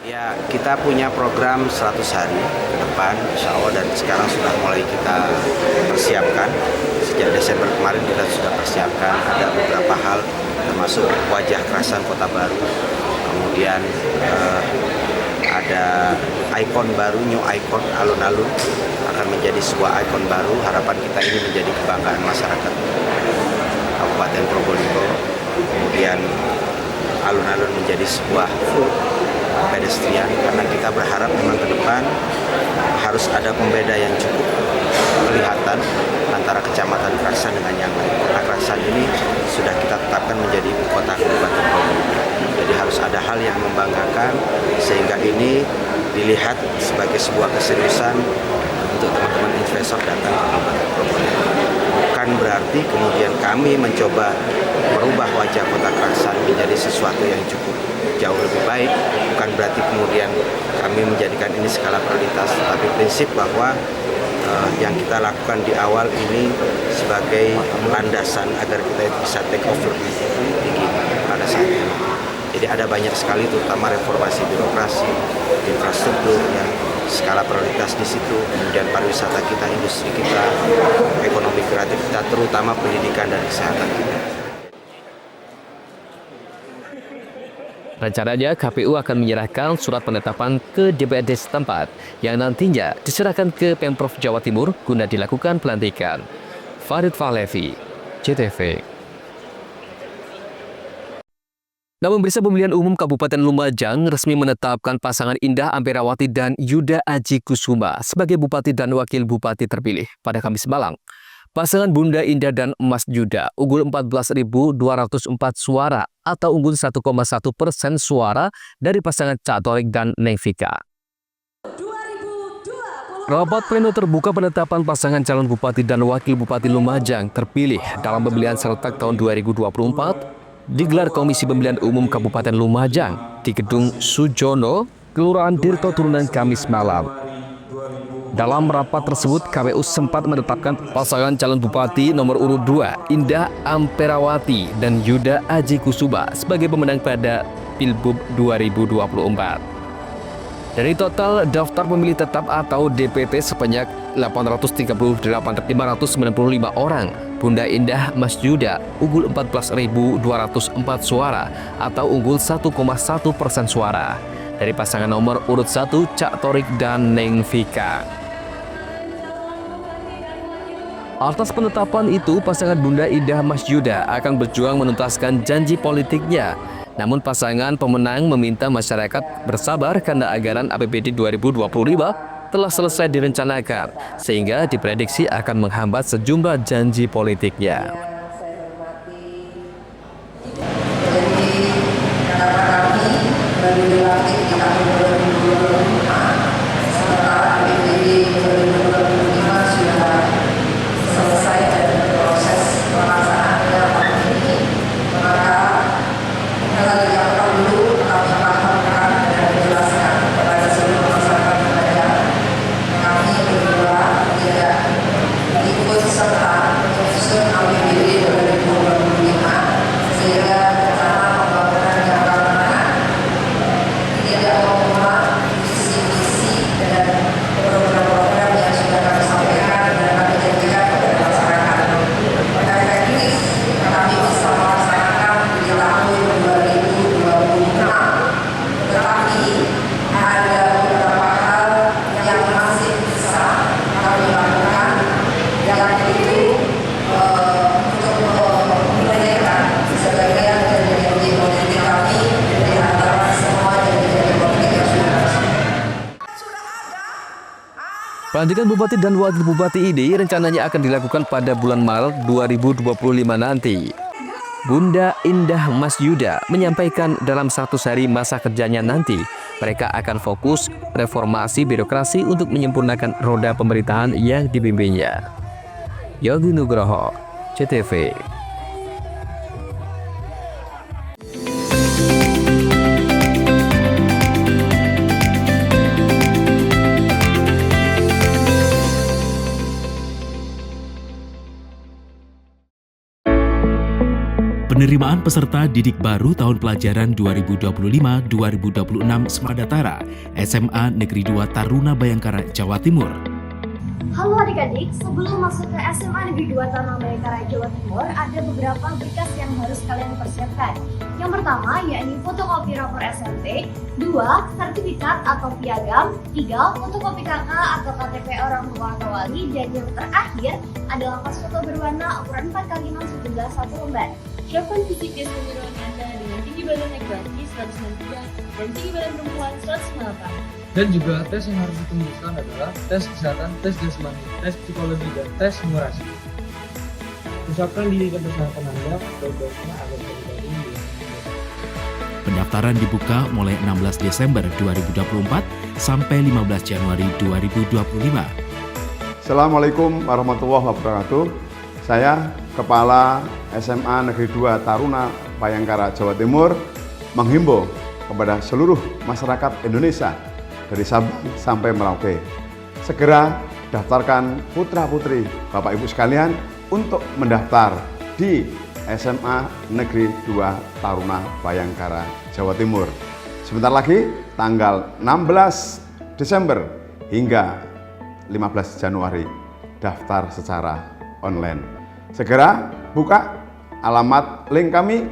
Ya, kita punya program 100 hari ke depan, insya Allah, dan sekarang sudah mulai kita persiapkan. Sejak Desember kemarin kita sudah persiapkan, ada beberapa hal, termasuk wajah kerasan Kota Baru, kemudian ada ikon baru, new icon, alun-alun akan menjadi sebuah ikon baru. Harapan kita ini menjadi kebanggaan masyarakat Kabupaten Probolinggo. Kemudian alun-alun menjadi sebuah full pedestrian, karena kita berharap memang ke depan harus ada pembeda yang cukup kelihatan antara Kecamatan Kerasan dengan yang lain. Kota Kerasan ini sudah kita tetapkan menjadi ibu kota Kabupaten Probolinggo. Jadi harus ada hal yang membanggakan, sehingga ini dilihat sebagai sebuah keseriusan untuk teman-teman investor datang ke Kabupaten Probolinggo. Bukan berarti kemudian kami mencoba merubah wajah Kota Kerasan menjadi sesuatu yang cukup jauh lebih baik. Bukan berarti kemudian kami menjadikan ini skala prioritas, tapi prinsip bahwa yang kita lakukan di awal ini sebagai landasan agar kita bisa take over lebih tinggi pada saat ini. Jadi ada banyak sekali, terutama reformasi birokrasi, infrastruktur, yang skala prioritas di situ, kemudian pariwisata kita, industri kita, ekonomi kreatif kita, terutama pendidikan dan kesehatan kita. Rencananya KPU akan menyerahkan surat penetapan ke DPRD setempat yang nantinya diserahkan ke Pemprov Jawa Timur guna dilakukan pelantikan. Farid Fahlevi, CTV. Namun Bursa Pemilihan Umum Kabupaten Lumajang resmi menetapkan pasangan Indah Amperawati dan Yuda Aji Kusuma sebagai Bupati dan Wakil Bupati terpilih pada Kamis malam. Pasangan Bunda Indah dan Mas Yuda unggul 14.204 suara atau unggul 1,1% suara dari pasangan Cak Torik dan Neng Vika. Rapat pleno terbuka penetapan pasangan calon Bupati dan Wakil Bupati Lumajang terpilih dalam pemilihan serentak tahun 2024 digelar Komisi Pemilihan Umum Kabupaten Lumajang di Gedung Sujono, Kelurahan Dirto Turunan Kamis malam. Dalam rapat tersebut, KPU sempat menetapkan pasangan calon bupati nomor urut 2, Indah Amperawati dan Yuda Aji Kusuba sebagai pemenang pada Pilbub 2024. Dari total daftar pemilih tetap atau DPT sebanyak 838.595 orang, Bunda Indah Mas Yuda unggul 14.204 suara atau unggul 1,1% suara dari pasangan nomor urut 1 Cak Torik dan Neng Vika. Atas penetapan itu, pasangan Bunda Indah Mas Yuda akan berjuang menuntaskan janji politiknya. Namun pasangan pemenang meminta masyarakat bersabar karena anggaran APBD 2025 telah selesai direncanakan, sehingga diprediksi akan menghambat sejumlah janji politiknya. Pelantikan Bupati dan Wakil Bupati ini rencananya akan dilakukan pada bulan Maret 2025 nanti. Bunda Indah Mas Yuda menyampaikan dalam 100 hari masa kerjanya nanti, mereka akan fokus reformasi birokrasi untuk menyempurnakan roda pemerintahan yang dipimpinnya. Yogi Nugroho, CTV. Penerimaan peserta didik baru tahun pelajaran 2025-2026 Semadatara SMA Negeri 2 Taruna Bayangkara, Jawa Timur. Halo adik-adik, sebelum masuk ke SMA Negeri 2 Taruna Bayangkara, Jawa Timur, ada beberapa berkas yang harus kalian persiapkan. Yang pertama, yakni fotokopi rapor SMP, 2. Sertifikat atau piagam, 3. Fotokopi KK atau KTP orang tua atau wali, dan yang terakhir adalah pas foto berwarna ukuran 4x6 sejumlah 1 lembar. Siapkan fisik dan kejuruan Anda dengan tinggi badan laki-laki 193 dan tinggi badan perempuan 198. Dan juga tes yang harus ditembuskan adalah tes kesehatan, tes jasmani, tes psikologi, dan tes numerasi. Usahakan diri ke kesehatan Anda baik-baiknya agar terhindari. Pendaftaran dibuka mulai 16 Desember 2024 sampai 15 Januari 2025. Assalamualaikum warahmatullahi wabarakatuh. Saya Kepala SMA Negeri 2 Taruna Bayangkara, Jawa Timur menghimbau kepada seluruh masyarakat Indonesia dari Sabang sampai Merauke, segera daftarkan putra-putri Bapak Ibu sekalian untuk mendaftar di SMA Negeri 2 Taruna Bayangkara, Jawa Timur. Sebentar lagi tanggal 16 Desember hingga 15 Januari daftar secara online. Segera buka alamat link kami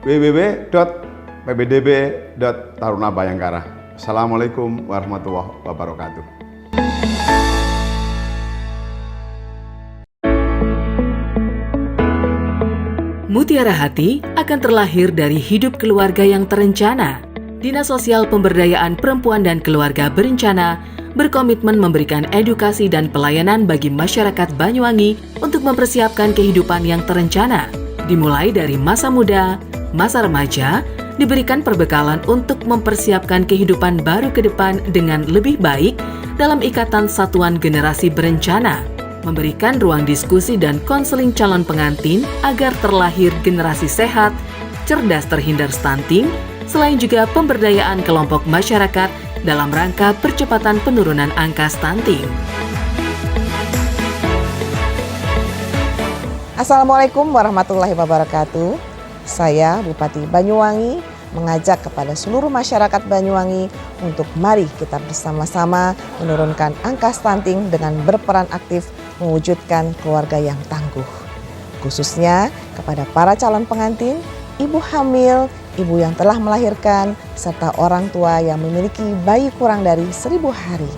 www.pbdb.tarunabayangkara. Assalamualaikum warahmatullahi wabarakatuh. Mutiara Hati akan terlahir dari hidup keluarga yang terencana. Dinas Sosial Pemberdayaan Perempuan dan Keluarga Berencana berkomitmen memberikan edukasi dan pelayanan bagi masyarakat Banyuwangi untuk mempersiapkan kehidupan yang terencana. Dimulai dari masa muda, masa remaja, diberikan perbekalan untuk mempersiapkan kehidupan baru ke depan dengan lebih baik dalam ikatan satuan generasi berencana. Memberikan ruang diskusi dan konseling calon pengantin agar terlahir generasi sehat, cerdas terhindar stunting, selain juga pemberdayaan kelompok masyarakat dalam rangka percepatan penurunan angka stunting. Assalamualaikum warahmatullahi wabarakatuh. Saya Bupati Banyuwangi mengajak kepada seluruh masyarakat Banyuwangi untuk mari kita bersama-sama menurunkan angka stunting dengan berperan aktif mewujudkan keluarga yang tangguh. Khususnya kepada para calon pengantin, ibu hamil, ibu yang telah melahirkan, serta orang tua yang memiliki bayi kurang dari 1000 hari.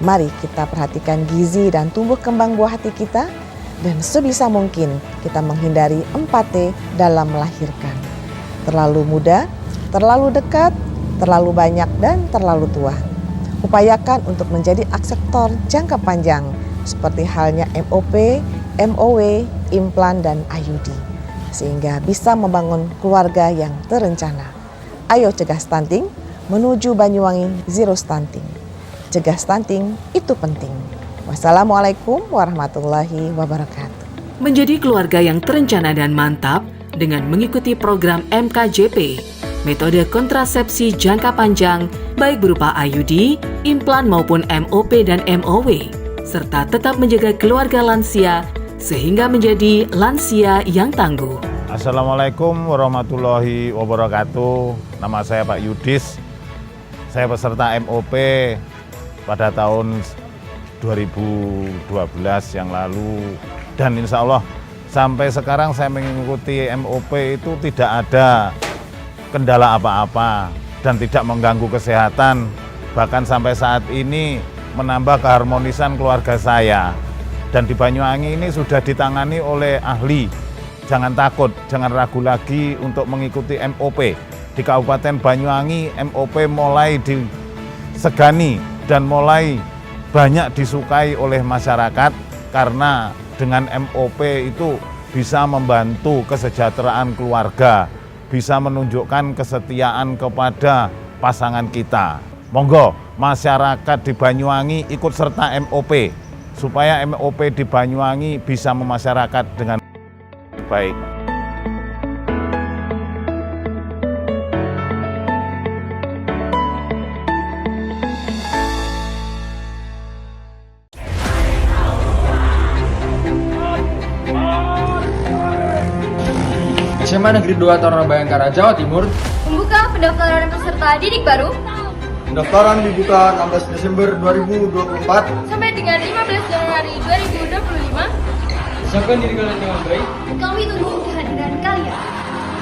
Mari kita perhatikan gizi dan tumbuh kembang buah hati kita, dan sebisa mungkin kita menghindari 4T dalam melahirkan. Terlalu muda, terlalu dekat, terlalu banyak, dan terlalu tua. Upayakan untuk menjadi akseptor jangka panjang, seperti halnya MOP, MOW, implan, dan IUD, sehingga bisa membangun keluarga yang terencana. Ayo cegah stunting, menuju Banyuwangi Zero Stunting. Cegah stunting itu penting. Wassalamualaikum warahmatullahi wabarakatuh. Menjadi keluarga yang terencana dan mantap dengan mengikuti program MKJP, metode kontrasepsi jangka panjang, baik berupa IUD, implan maupun MOP dan MOW, serta tetap menjaga keluarga lansia sehingga menjadi lansia yang tangguh. Assalamualaikum warahmatullahi wabarakatuh. Nama saya Pak Yudis. Saya peserta MOP pada tahun 2012 yang lalu, dan insya Allah sampai sekarang saya mengikuti MOP itu tidak ada kendala apa-apa dan tidak mengganggu kesehatan, bahkan sampai saat ini menambah keharmonisan keluarga saya. Dan di Banyuwangi ini sudah ditangani oleh ahli. Jangan takut, jangan ragu lagi untuk mengikuti MOP. Di Kabupaten Banyuwangi MOP mulai disegani dan mulai banyak disukai oleh masyarakat, karena dengan MOP itu bisa membantu kesejahteraan keluarga, bisa menunjukkan kesetiaan kepada pasangan kita. Monggo masyarakat di Banyuwangi ikut serta MOP, supaya MOP di Banyuwangi bisa memasyarakat dengan baik. SMA Negeri 2 Taruna Bayangkara, Jawa Timur Membuka pendaftaran peserta didik baru. Pendaftaran dibuka 16 Desember 2024 Sampai dengan 15 Januari 2025. Siapkan diri kalian dengan baik. Kami tunggu kehadiran kalian.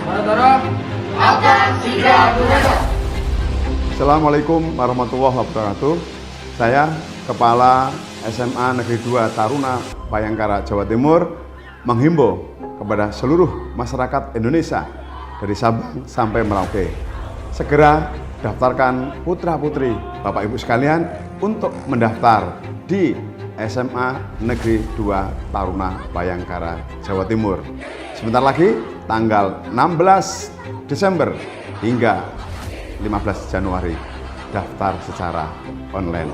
Para akan segera berada. Assalamualaikum warahmatullahi wabarakatuh. Saya Kepala SMA Negeri 2 Taruna Bayangkara, Jawa Timur, menghimbau kepada seluruh masyarakat Indonesia dari Sabang sampai Merauke, segera daftarkan putra-putri Bapak Ibu sekalian untuk mendaftar di SMA Negeri 2 Taruna Bayangkara, Jawa Timur. Sebentar lagi tanggal 16 Desember hingga 15 Januari daftar secara online.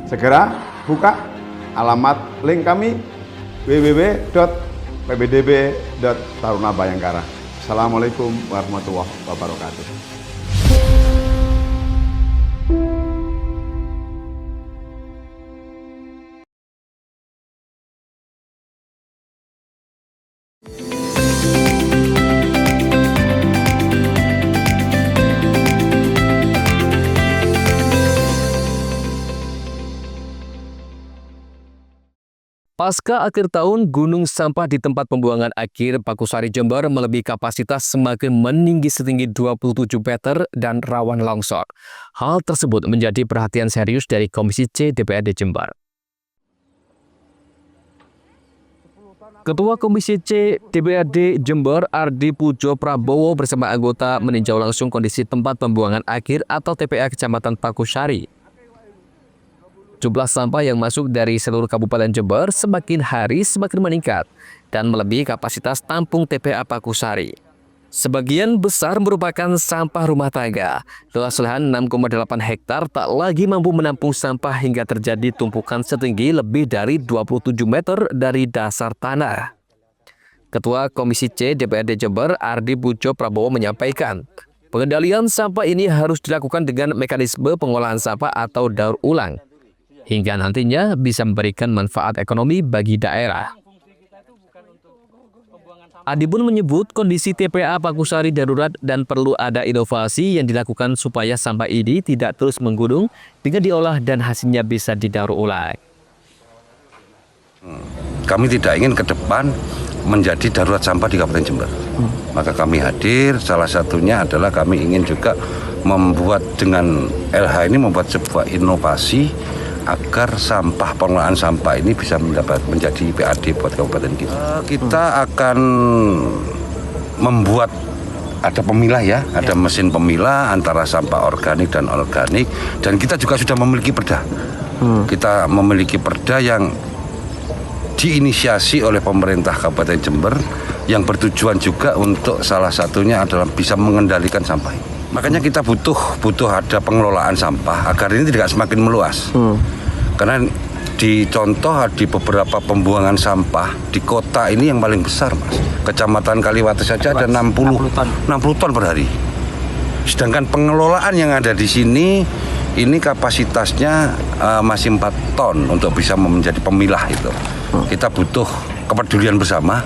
Segera buka alamat link kami www.pbdb.tarunabayangkara. Assalamualaikum warahmatullahi wabarakatuh. Pasca akhir tahun, gunung sampah di tempat pembuangan akhir Pakusari Jember melebihi kapasitas semakin meninggi setinggi 27 meter dan rawan longsor. Hal tersebut menjadi perhatian serius dari Komisi C DPRD Jember. Ketua Komisi C DPRD Jember Ardi Pujo Prabowo bersama anggota meninjau langsung kondisi tempat pembuangan akhir atau TPA Kecamatan Pakusari. Jumlah sampah yang masuk dari seluruh Kabupaten Jember semakin hari semakin meningkat dan melebihi kapasitas tampung TPA Pakusari. Sebagian besar merupakan sampah rumah tangga. Luas lahan 6,8 hektar tak lagi mampu menampung sampah hingga terjadi tumpukan setinggi lebih dari 27 meter dari dasar tanah. Ketua Komisi C DPRD Jember Ardi Pujo Prabowo menyampaikan, Pengendalian sampah ini harus dilakukan dengan mekanisme pengolahan sampah atau daur ulang, hingga nantinya bisa memberikan manfaat ekonomi bagi daerah. Adi pun menyebut kondisi TPA Pakusari darurat dan perlu ada inovasi yang dilakukan supaya sampah ini tidak terus menggunung dengan diolah dan hasilnya bisa didaur ulang. Kami tidak ingin ke depan menjadi darurat sampah di Kabupaten Jember. Maka kami hadir, salah satunya adalah kami ingin juga membuat dengan LH ini membuat sebuah inovasi agar sampah, pengelolaan sampah ini bisa menjadi PAD buat kabupaten kita. Kita akan membuat ada pemilah ya, ada mesin pemilah antara sampah organik dan anorganik, dan kita juga sudah memiliki perda. Kita memiliki perda yang diinisiasi oleh pemerintah Kabupaten Jember yang bertujuan juga untuk salah satunya adalah bisa mengendalikan sampah. Makanya kita butuh ada pengelolaan sampah agar ini tidak semakin meluas. Karena dicontoh di beberapa pembuangan sampah di kota ini yang paling besar, Mas. Kecamatan Kaliwate saja ada 60 ton per hari. Sedangkan pengelolaan yang ada di sini ini kapasitasnya masih 4 ton untuk bisa menjadi pemilah itu. Kita butuh kepedulian bersama,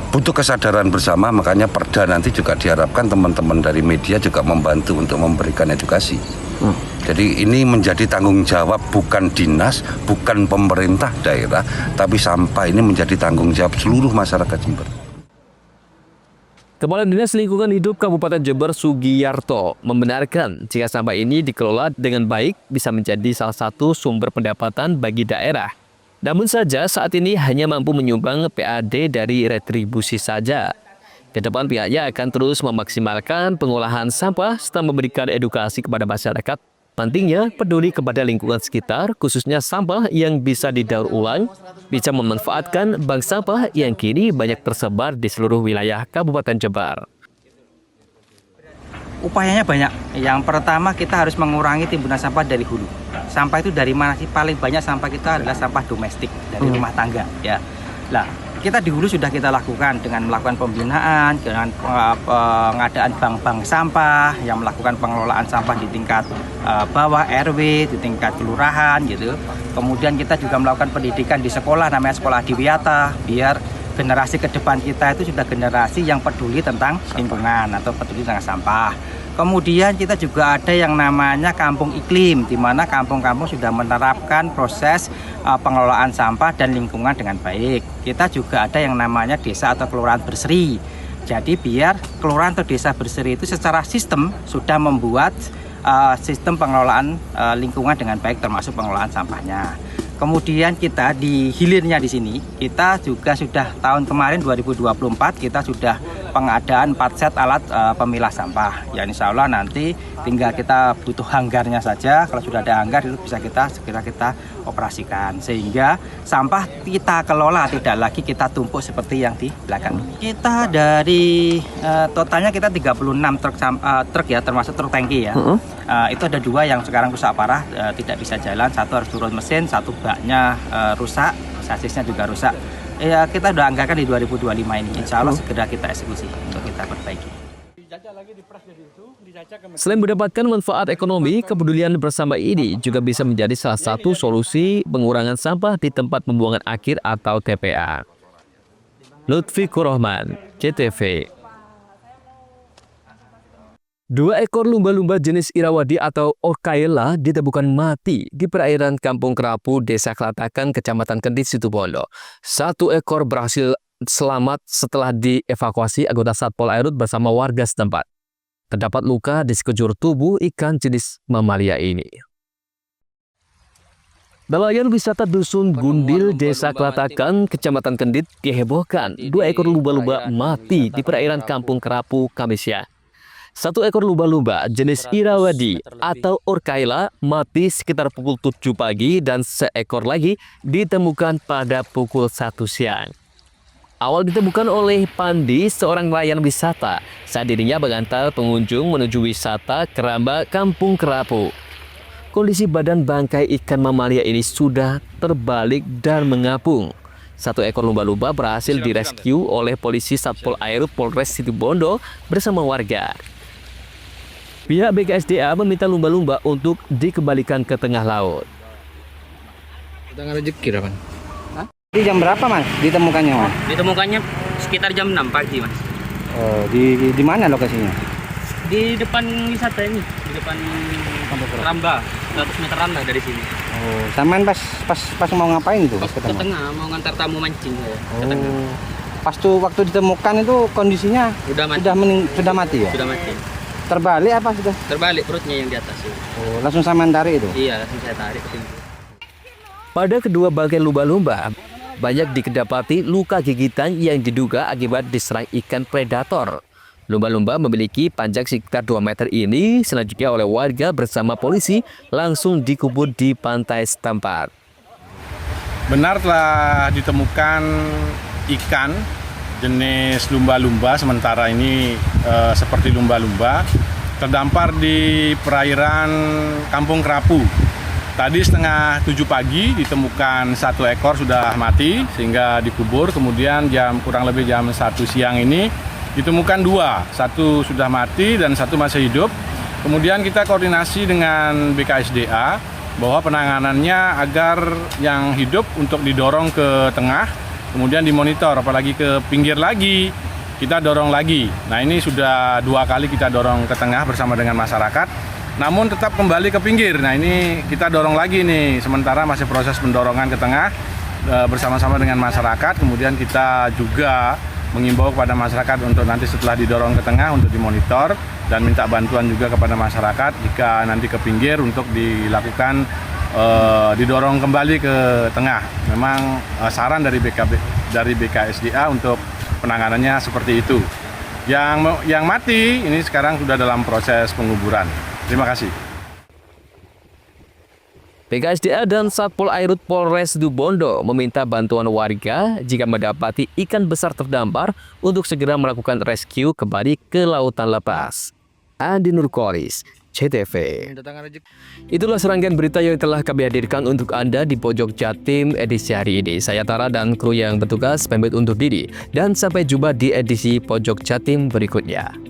butuh kesadaran bersama, makanya perda nanti juga diharapkan teman-teman dari media juga membantu untuk memberikan edukasi. Jadi ini menjadi tanggung jawab bukan dinas, bukan pemerintah daerah, tapi sampah ini menjadi tanggung jawab seluruh masyarakat Jember. Kepala Dinas Lingkungan Hidup Kabupaten Jember Sugiyarto membenarkan jika sampah ini dikelola dengan baik bisa menjadi salah satu sumber pendapatan bagi daerah. Namun saja saat ini hanya mampu menyumbang PAD dari retribusi saja. Ke depan pihaknya akan terus memaksimalkan pengolahan sampah serta memberikan edukasi kepada masyarakat. Pentingnya peduli kepada lingkungan sekitar, khususnya sampah yang bisa didaur ulang, bisa memanfaatkan bank sampah yang kini banyak tersebar di seluruh wilayah Kabupaten Jember. Upayanya banyak. Yang pertama kita harus mengurangi timbunan sampah dari hulu. Sampah itu dari mana sih? Paling banyak sampah kita adalah sampah domestik dari rumah tangga. Ya, lah kita di hulu sudah kita lakukan dengan melakukan pembinaan, dengan pengadaan bank-bank sampah yang melakukan pengelolaan sampah di tingkat bawah RW, di tingkat kelurahan gitu. Kemudian kita juga melakukan pendidikan di sekolah, namanya sekolah adiwiyata, biar generasi ke depan kita itu sudah generasi yang peduli tentang lingkungan atau peduli tentang sampah. Kemudian kita juga ada yang namanya kampung iklim, di mana kampung-kampung sudah menerapkan proses pengelolaan sampah dan lingkungan dengan baik. Kita juga ada yang namanya desa atau kelurahan berseri. Jadi biar kelurahan atau desa berseri itu secara sistem sudah membuat sistem pengelolaan lingkungan dengan baik, termasuk pengelolaan sampahnya. Kemudian kita di hilirnya di sini, kita juga sudah tahun kemarin 2024 kita sudah pengadaan 4 set alat pemilah sampah. Ya insya Allah nanti tinggal kita butuh hanggarnya saja. Kalau sudah ada hanggar itu bisa segera kita operasikan. Sehingga sampah kita kelola, tidak lagi kita tumpuk seperti yang di belakang. Kita dari totalnya kita 36 truk ya, termasuk truk tangki ya. Itu ada 2 yang sekarang rusak parah, tidak bisa jalan. 1 harus turun mesin, 1 baknya rusak, sasisnya juga rusak. Ya kita udah anggarkan di 2025 ini. Insya Allah segera kita eksekusi untuk kita perbaiki. Selain mendapatkan manfaat ekonomi, kepedulian bersama ini juga bisa menjadi salah satu solusi pengurangan sampah di tempat pembuangan akhir atau TPA. Lutfi Kurahman, CTV. 2 ekor lumba-lumba jenis Irawadi atau Orkaila ditemukan mati di perairan Kampung Kerapu, Desa Kelatakan, Kecamatan Kendit, Situbondo. 1 ekor berhasil selamat setelah dievakuasi anggota Satpol Airut bersama warga setempat. Terdapat luka di sekujur tubuh ikan jenis mamalia ini. Nelayan wisata Dusun Gundil, Desa Kelatakan, Kecamatan Kendit dihebohkan 2 ekor lumba-lumba mati di perairan Kampung Kerapu, Kamis siang. 1 ekor lumba-lumba jenis Irawadi atau Orkaila mati sekitar pukul 7 pagi dan 1 ekor lagi ditemukan pada pukul 1 siang. Awal ditemukan oleh Pandi, seorang nelayan wisata, saat dirinya mengantar pengunjung menuju wisata keramba Kampung Kerapu. Kondisi badan bangkai ikan mamalia ini sudah terbalik dan mengapung. 1 ekor lumba-lumba berhasil direscue oleh polisi Satpol Airut Polres Situbondo bersama warga. Pihak BKSDA meminta lumba-lumba untuk dikembalikan ke tengah laut. Kita nggak rezeki kan? Di jam berapa mas ditemukannya mas? Ditemukannya sekitar jam 6 pagi mas. Oh, di mana lokasinya? Di depan wisata ini, di depan Ramba, 100 meteran lah dari sini. Oh, samaan pas mau ngapain tuh? Pas ke tengah, mau ngantar tamu mancing ya. Ke tengah. Oh, pas tuh waktu ditemukan itu kondisinya Sudah mati. Sudah mati ya? Sudah mati. Terbalik apa sudah? Terbalik perutnya yang di atas. Ya. Oh, langsung samaan tarik itu? Iya, langsung saya tarik ke pinggir. Pada kedua bangkai lumba-lumba, banyak didapati luka gigitan yang diduga akibat diserang ikan predator. Lumba-lumba memiliki panjang sekitar 2 meter ini selanjutnya oleh warga bersama polisi langsung dikubur di pantai setempat. Benar telah ditemukan ikan jenis lumba-lumba, sementara ini seperti lumba-lumba, terdampar di perairan Kampung Kerapu. Tadi setengah 7 pagi ditemukan 1 ekor sudah mati sehingga dikubur, kemudian kurang lebih jam 1 siang ini ditemukan 2, 1 sudah mati dan 1 masih hidup. Kemudian kita koordinasi dengan BKSDA bahwa penanganannya agar yang hidup untuk didorong ke tengah, kemudian dimonitor, apalagi ke pinggir lagi, kita dorong lagi. Nah ini sudah 2 kali kita dorong ke tengah bersama dengan masyarakat, namun tetap kembali ke pinggir. Nah ini kita dorong lagi nih, sementara masih proses pendorongan ke tengah bersama-sama dengan masyarakat. Kemudian kita juga mengimbau kepada masyarakat untuk nanti setelah didorong ke tengah untuk dimonitor dan minta bantuan juga kepada masyarakat jika nanti ke pinggir untuk dilakukan didorong kembali ke tengah. Memang saran dari BKSDA untuk penanganannya seperti itu. Yang mati ini sekarang sudah dalam proses penguburan. Terima kasih. BKSDA dan Satpol Airut Polres Situbondo meminta bantuan warga jika mendapati ikan besar terdampar untuk segera melakukan rescue kembali ke lautan lepas. Andi Nurkolis, CTV. Itulah serangkaian berita yang telah kami hadirkan untuk Anda di Pojok Jatim edisi hari ini. Saya Tara dan kru yang bertugas pamit undur diri dan sampai jumpa di edisi Pojok Jatim berikutnya.